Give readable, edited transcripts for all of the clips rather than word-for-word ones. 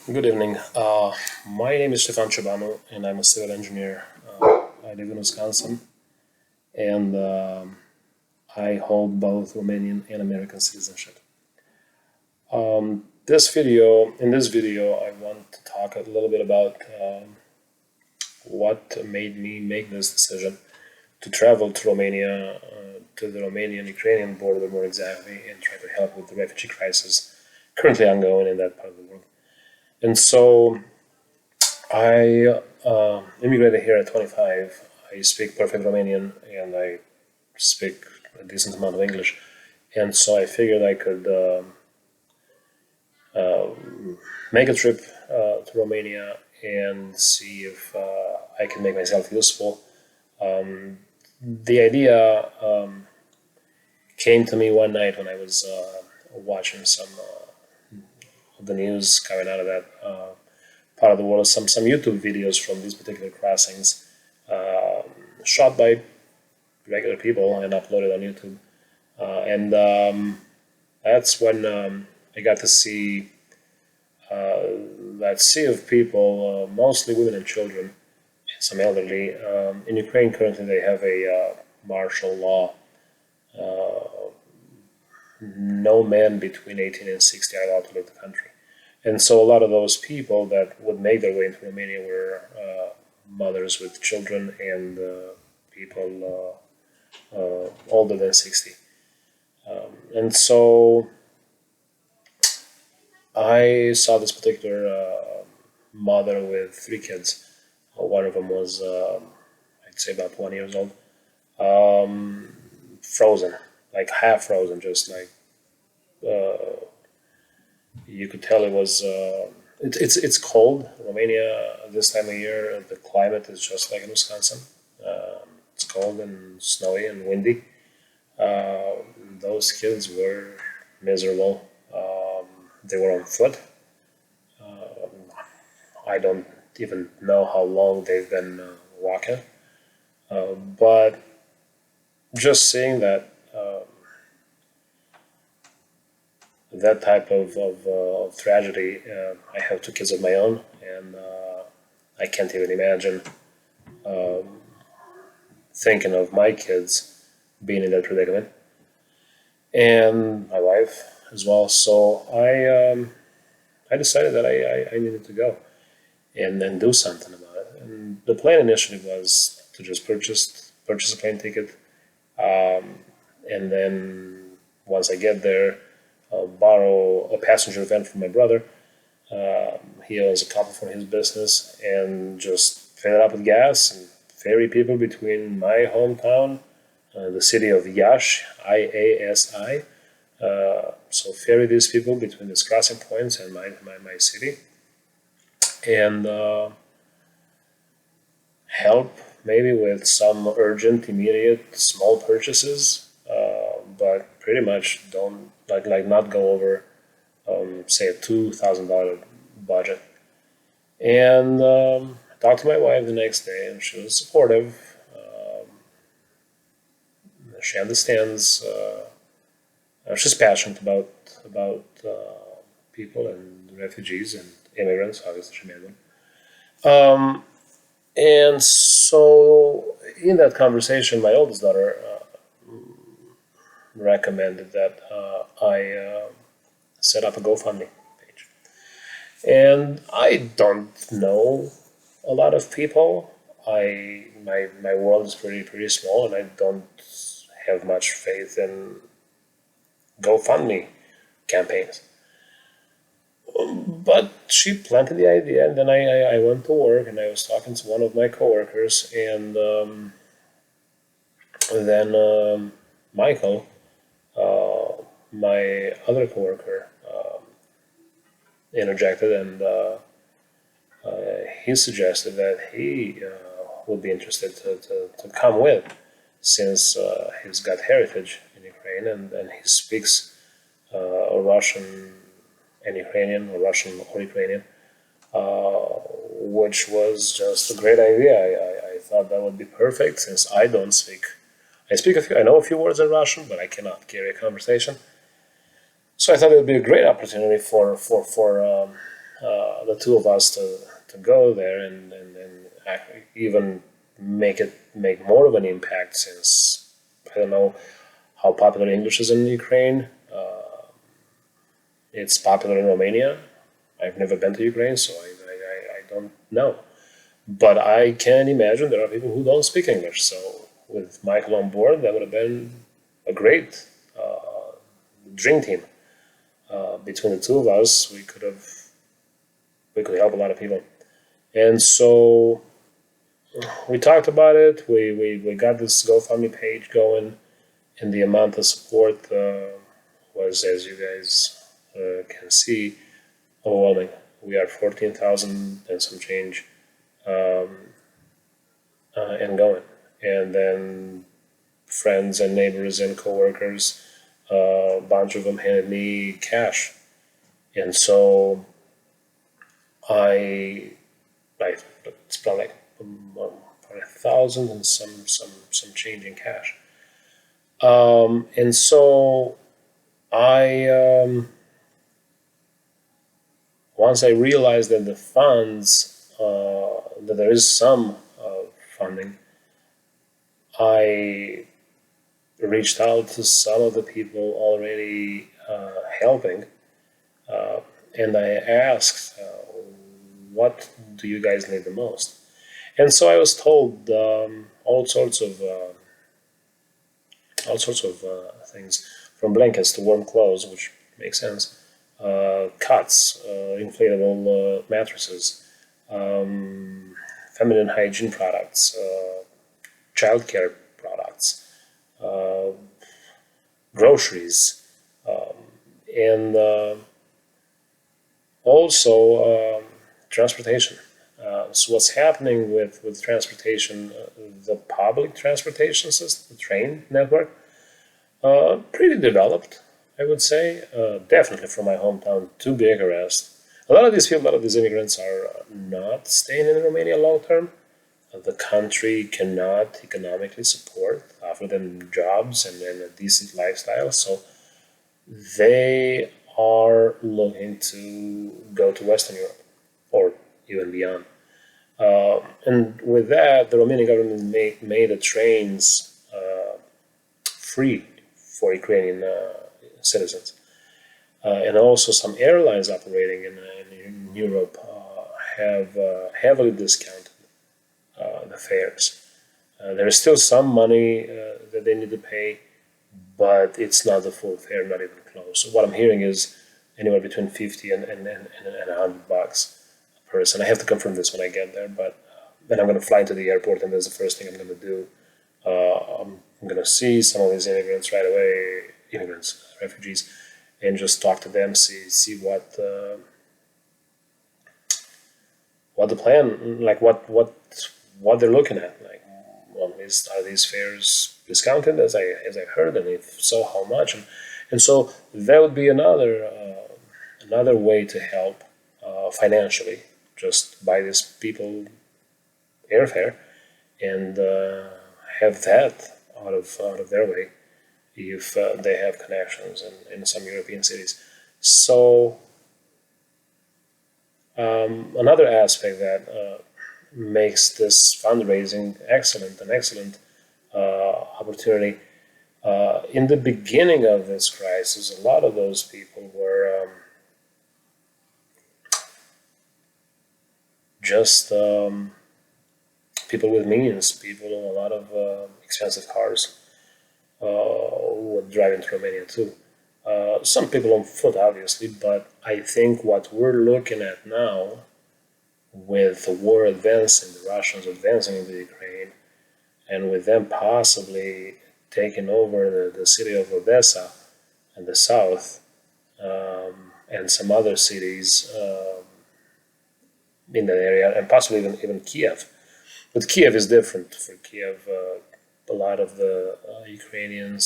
Good evening. My name is Stefan Ciobanu, and I'm a civil engineer. I live in Wisconsin, and I hold both Romanian and American citizenship. In this video, I want to talk a little bit about what made me make this decision to travel to Romania, to the Romanian-Ukrainian border more exactly, and try to help with the refugee crisis currently ongoing in that part of the world. And so I immigrated here at 25. I speak perfect Romanian and I speak a decent amount of English. And so I figured I could make a trip to Romania and see if I can make myself useful. The idea came to me one night when I was watching some of the news coming out of that part of the world, some YouTube videos from these particular crossings, shot by regular people and uploaded on YouTube. And that's when I got to see that sea of people, mostly women and children, and some elderly. In Ukraine, currently, they have a martial law. No men between 18 and 60 are allowed to leave the country. And so a lot of those people that would make their way into Romania were mothers with children and people older than 60. And so I saw this particular mother with three kids. One of them was, I'd say, about 1 year old, frozen, like half frozen, just like you could tell it was. It's cold. Romania this time of year, the climate is just like in Wisconsin. It's cold and snowy and windy. Uh, those kids were miserable. They were on foot. I don't even know how long they've been walking, but just seeing that type of tragedy. I have two kids of my own, and I can't even imagine thinking of my kids being in that predicament, and my wife as well. So I decided that I needed to go and then do something about it. And the plan initially was to just purchase a plane ticket, and then once I get there, borrow a passenger van from my brother. He owns a couple for his business, and just fill it up with gas and ferry people between my hometown, the city of Iași, IASI. So ferry these people between these crossing points and my city, and help maybe with some urgent, immediate, small purchases, but pretty much don't like not go over say a $2,000 budget. And I talked to my wife the next day, and she was supportive. She understands. She's passionate about people and refugees and immigrants. Obviously, she made them. And so, in that conversation, my oldest daughter recommended that I set up a GoFundMe page. And I don't know a lot of people. My world is pretty small, and I don't have much faith in GoFundMe campaigns. But she planted the idea, and then I went to work, and I was talking to one of my coworkers, and then Michael, my other coworker, interjected, and he suggested that he would be interested to come with, since he's got heritage in Ukraine, and he speaks Russian and Ukrainian, or Russian or Ukrainian, which was just a great idea. I thought that would be perfect, since I don't speak. I know a few words in Russian, but I cannot carry a conversation. So I thought it would be a great opportunity for the two of us to go there and even make more of an impact, since I don't know how popular English is in Ukraine. It's popular in Romania. I've never been to Ukraine, so I don't know. But I can imagine there are people who don't speak English. So with Michael on board, that would have been a great dream team. Between the two of us, we could help a lot of people. And so we talked about it. We got this GoFundMe page going, and the amount of support was, as you guys can see, overwhelming. We are 14,000 and some change, and going. And then friends and neighbors and coworkers, a bunch of them handed me cash, and so I it's probably like probably 1,000 and some change in cash. And so I once I realized that the funds that there is some funding, I reached out to some of the people already helping, and I asked, "What do you guys need the most?" And so I was told all sorts of things, from blankets to warm clothes, which makes sense, cots, inflatable mattresses, feminine hygiene products, childcare products, groceries, and also transportation. So what's happening with transportation, the public transportation system, the train network, pretty developed, I would say. Definitely from my hometown to Bucharest. A lot of these people, a lot of these immigrants are not staying in Romania long term. The country cannot economically offer them jobs and a decent lifestyle. So they are looking to go to Western Europe or even beyond. And with that, the Romanian government made the trains free for Ukrainian citizens. And also some airlines operating in Europe have heavily discounted the fares. There is still some money that they need to pay, but it's not the full fare, not even close. So what I'm hearing is anywhere between 50 and $100 a person. I have to confirm this when I get there, but then I'm going to fly to the airport, and that's the first thing I'm going to do. I'm going to see some of these immigrants right away, refugees, and just talk to them, see what the plan, like what they're looking at. Like, well, are these fares discounted as I heard, and if so, how much? And so that would be another way to help financially. Just buy these people airfare and have that out of their way if they have connections in some European cities. So another aspect that makes this fundraising an excellent opportunity. In the beginning of this crisis, a lot of those people were just people with means, people in a lot of expensive cars who were driving to Romania too. Some people on foot, obviously, but I think what we're looking at now, with the war advancing, the Russians advancing into Ukraine, and with them possibly taking over the city of Odessa in the south, and some other cities in that area, and possibly even Kiev. But Kiev is different. For Kiev, a lot of the Ukrainians,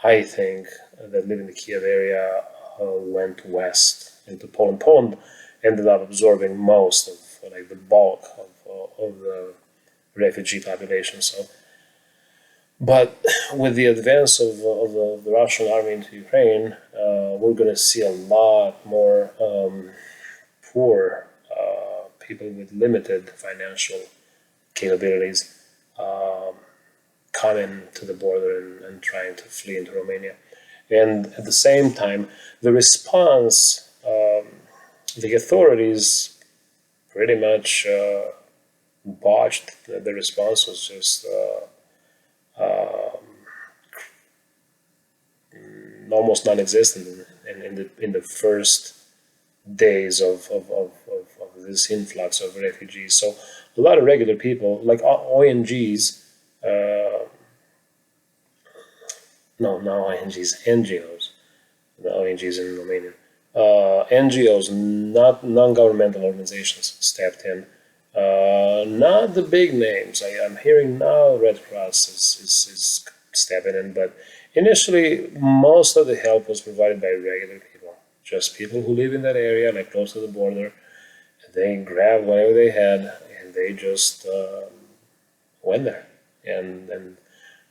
I think, that live in the Kiev area went west into Poland. Poland ended up absorbing most of, like, the bulk of the refugee population. So, but with the advance of the Russian army into Ukraine, we're going to see a lot more people with limited financial capabilities coming to the border and trying to flee into Romania. And at the same time, the response, the authorities pretty much botched. The response was just almost non-existent in the first days of this influx of refugees. So a lot of regular people, like ONGs, no, not ONGs, NGOs, the ONGs in Romania, NGOs, not non-governmental organizations, stepped in. Not the big names. I'm hearing now Red Cross is stepping in, but initially most of the help was provided by regular people, just people who live in that area, like close to the border. They grabbed whatever they had and they just went there and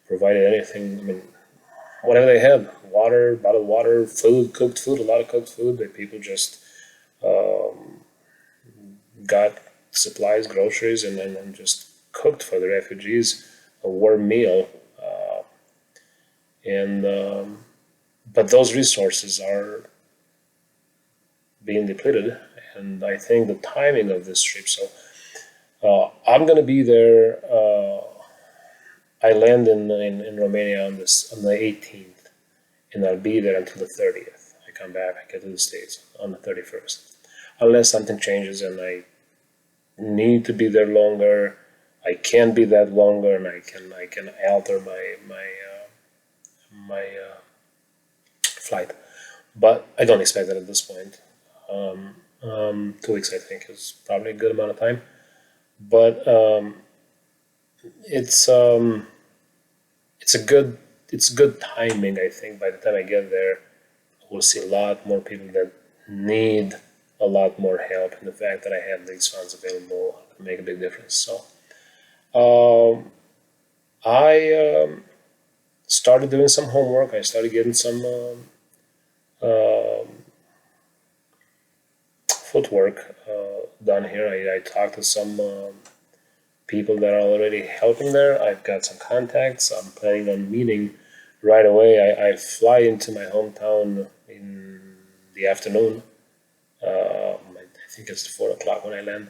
provided anything. I mean, whatever they had, water, bottled water, food, cooked food, a lot of cooked food that people just got supplies, groceries, and just cooked for the refugees a warm meal. But those resources are being depleted, and I think the timing of this trip. So I'm going to be there. I land in Romania on the 18th, and I'll be there until the 30th. I come back, I get to the States on the 31st, unless something changes and I need to be there longer. I can be that longer, and I can alter my flight, but I don't expect that at this point. 2 weeks, I think, is probably a good amount of time, but it's good timing. I think by the time I get there, we'll see a lot more people that need a lot more help, and the fact that I have these funds available can make a big difference. So I started doing some homework. I started getting some footwork done here. I talked to some people that are already helping there. I've got some contacts. I'm planning on meeting right away. I fly into my hometown in the afternoon. I think it's 4 o'clock when I land.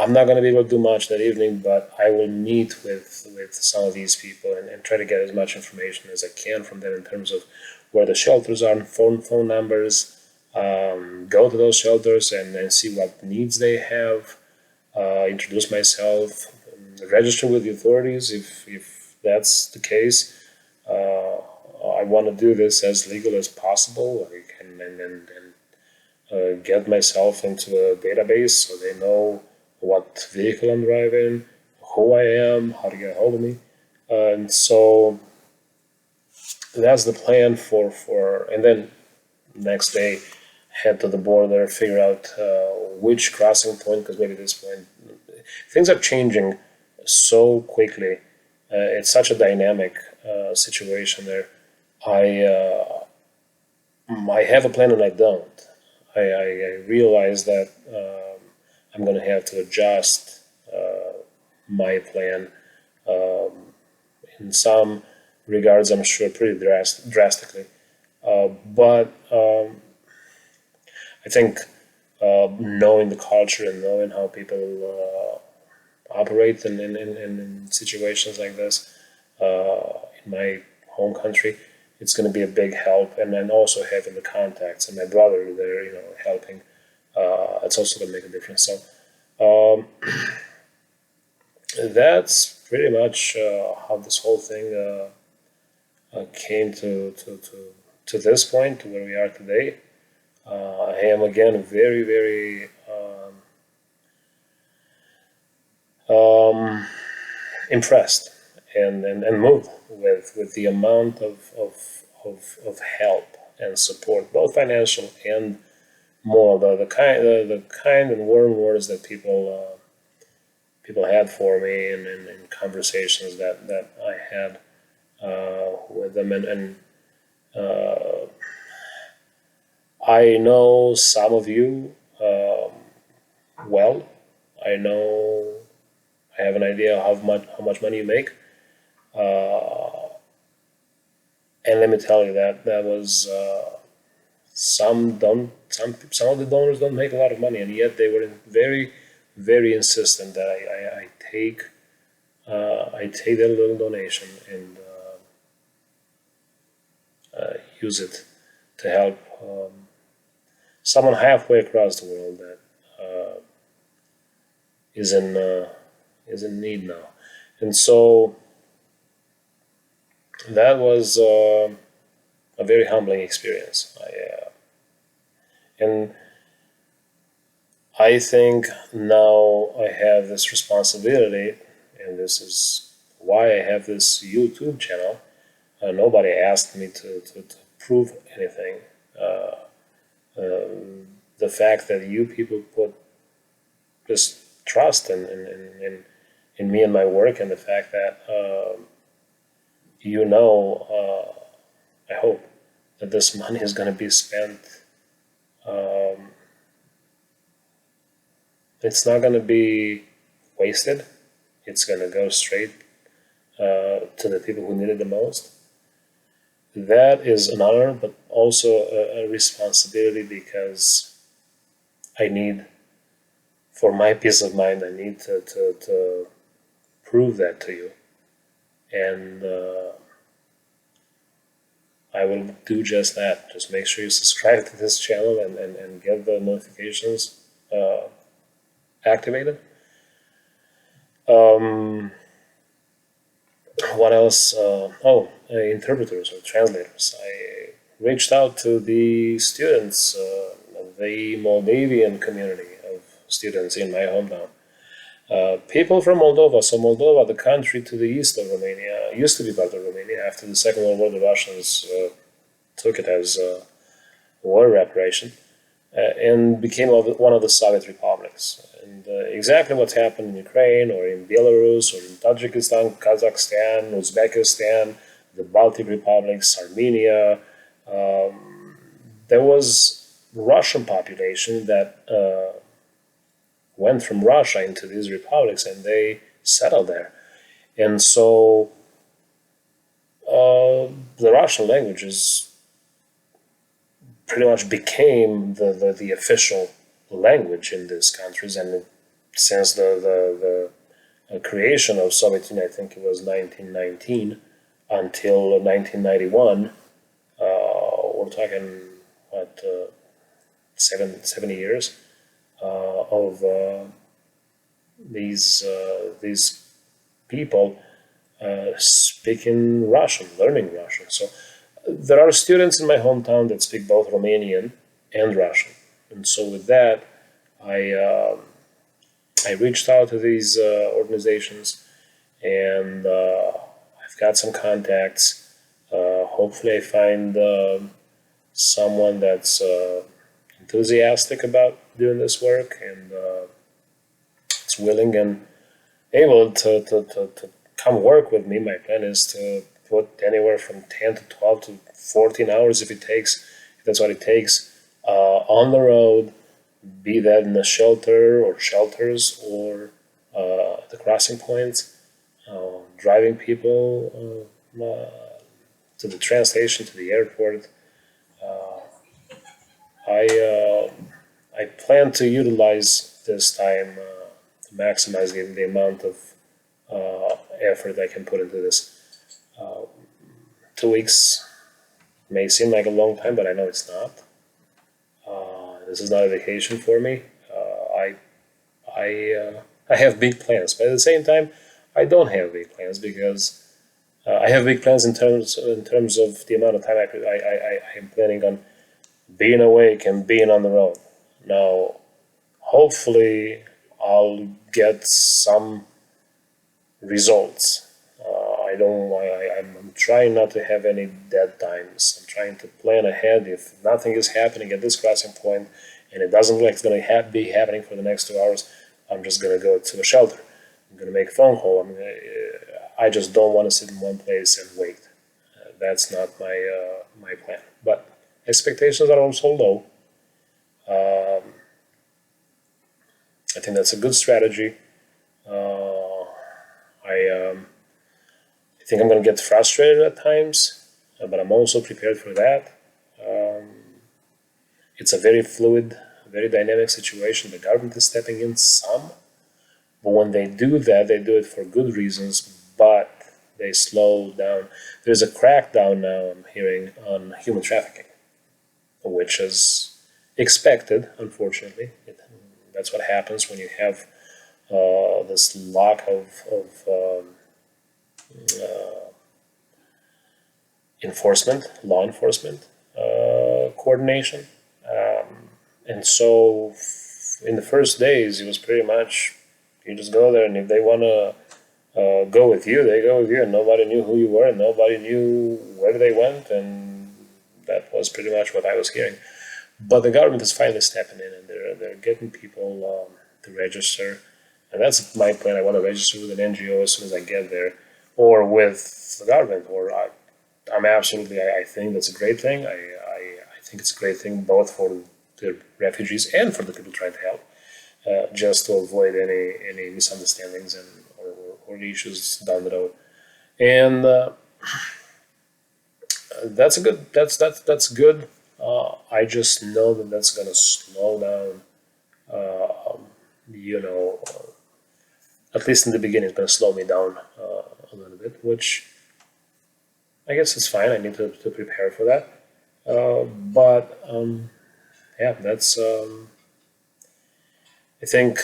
I'm not going to be able to do much that evening, but I will meet with some of these people and try to get as much information as I can from them in terms of where the shelters are, phone numbers, go to those shelters and see what needs they have, introduce myself, register with the authorities if that's the case. I want to do this as legal as possible, and get myself into a database so they know what vehicle I'm driving, who I am, how to get a hold of me. And so that's the plan and then next day, head to the border, figure out which crossing point, because maybe at this point, things are changing so quickly. It's such a dynamic situation there. I have a plan and I don't. I realize that I'm going to have to adjust my plan in some regards, I'm sure, pretty drastically. But I think knowing the culture and knowing how people operate in situations like this in my home country, it's going to be a big help. And then also having the contacts and my brother there, helping, it's also going to make a difference. So that's pretty much how this whole thing came to this point, to where we are today. I am again very, very impressed and moved with the amount of help and support, both financial and moral. The kind and warm words that people had for me, and conversations that I had with them, and I know some of you well. I know, I have an idea how much money you make. Uh, and let me tell you that was some of the donors don't make a lot of money, and yet they were very insistent that I take that little donation and use it to help someone halfway across the world that is in is in need now. And so that was a very humbling experience. And I think now I have this responsibility, and this is why I have this YouTube channel. Nobody asked me to prove anything. Uh, the fact that you people put this trust in me and my work, and the fact that I hope that this money is going to be spent. Um, it's not going to be wasted. It's going to go straight to the people who need it the most. That is an honor, but also a responsibility, because I need, for my peace of mind, I need to prove that to you. And I will do just that. Just make sure you subscribe to this channel and get the notifications activated. What else? Interpreters or translators. I reached out to the students, the Moldavian community of students in my hometown. People from Moldova. So Moldova, the country to the east of Romania, used to be part of Romania. After the Second World War, the Russians took it as a war reparation and became one of the Soviet republics. And exactly what's happened in Ukraine or in Belarus or in Tajikistan, Kazakhstan, Uzbekistan, the Baltic republics, Armenia, there was Russian population that went from Russia into these republics, and they settled there. And so the Russian language is pretty much became the official language in these countries. And since the creation of Soviet Union, I think it was 1919 until 1991, we're talking what 70 years of these people speaking Russian, learning Russian. So there are students in my hometown that speak both Romanian and Russian, and so with that, I reached out to these organizations, and I've got some contacts. Hopefully, I find someone that's enthusiastic about doing this work and is willing and able to come work with me. My plan is to put anywhere from 10 to 12 to 14 hours if that's what it takes, on the road, be that in a shelter or shelters or the crossing points, driving people to the train station, to the airport. I plan to utilize this time to maximize the amount of effort I can put into this. 2 weeks may seem like a long time, but I know it's not. This is not a vacation for me. I have big plans, but at the same time, I don't have big plans, because I have big plans in terms of the amount of time I am planning on being awake and being on the road. Now, hopefully, I'll get some results. I'm trying not to have any dead times. I'm trying to plan ahead. If nothing is happening at this crossing point, and it doesn't look like it's going to be happening for the next 2 hours, I'm just going to go to a shelter. I'm going to make a phone call. I just don't want to sit in one place and wait. That's not my plan. But expectations are also low. I think that's a good strategy. I think I'm going to get frustrated at times, but I'm also prepared for that. It's a very fluid, very dynamic situation. The government is stepping in some, but when they do that, they do it for good reasons, but they slow down. There's a crackdown now, I'm hearing, on human trafficking, which is expected, unfortunately. That's what happens when you have this lack of law enforcement coordination. And so in the first days, it was pretty much you just go there, and if they want to go with you, they go with you, and nobody knew who you were, and nobody knew where they went, and that was pretty much what I was hearing. But the government is finally stepping in, and they're getting people to register, and that's my plan. I want to register with an NGO as soon as I get there, or with the government. Or I'm absolutely. I think that's a great thing. I think it's a great thing both for the refugees and for the people trying to help, just to avoid any misunderstandings or issues down the road. And that's good. I just know that that's going to slow down. At least in the beginning, it's going to slow me down a little bit, which I guess it's fine. I need to prepare for that. Yeah, that's. I think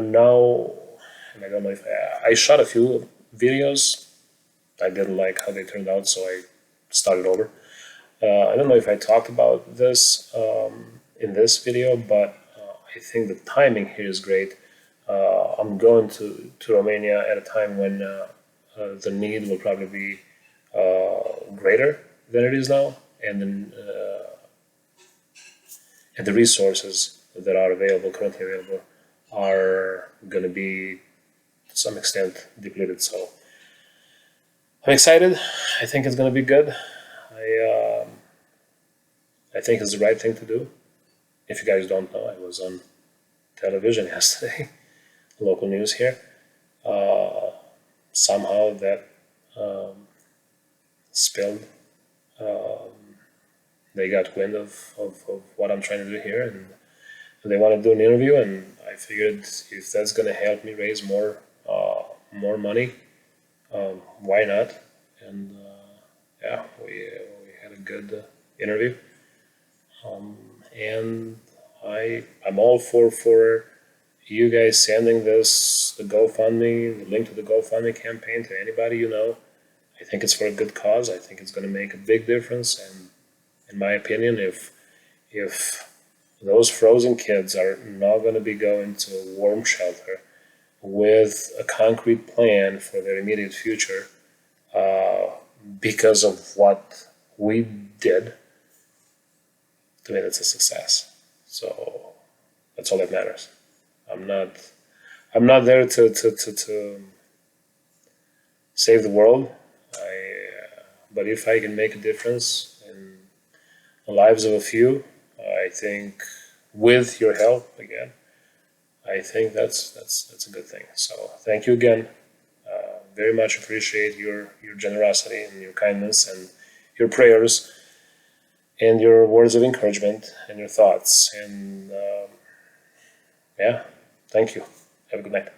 now, and I don't know if I shot a few videos. I didn't like how they turned out, so I started over. I don't know if I talked about this in this video, but I think the timing here is great. I'm going to Romania at a time when the need will probably be greater than it is now, and then and the resources that are currently available, are going to be to some extent depleted. So I'm excited. I think it's going to be good. I think it's the right thing to do. If you guys don't know, I was on television yesterday, local news here. Somehow that spilled. They got wind of what I'm trying to do here, and they want to do an interview. And I figured if that's going to help me raise more money, why not? And yeah, we had a good interview. And I'm all for you guys sending the link to the GoFundMe campaign to anybody you know. I think it's for a good cause. I think it's going to make a big difference. And in my opinion, if those frozen kids are not going to be going to a warm shelter with a concrete plan for their immediate future because of what we did, to me, that's a success. So that's all that matters. I'm not there to save the world. But if I can make a difference in the lives of a few, I think with your help again, I think that's a good thing. So thank you again. Very much appreciate your generosity and your kindness and your prayers and your words of encouragement and your thoughts. And yeah, thank you. Have a good night.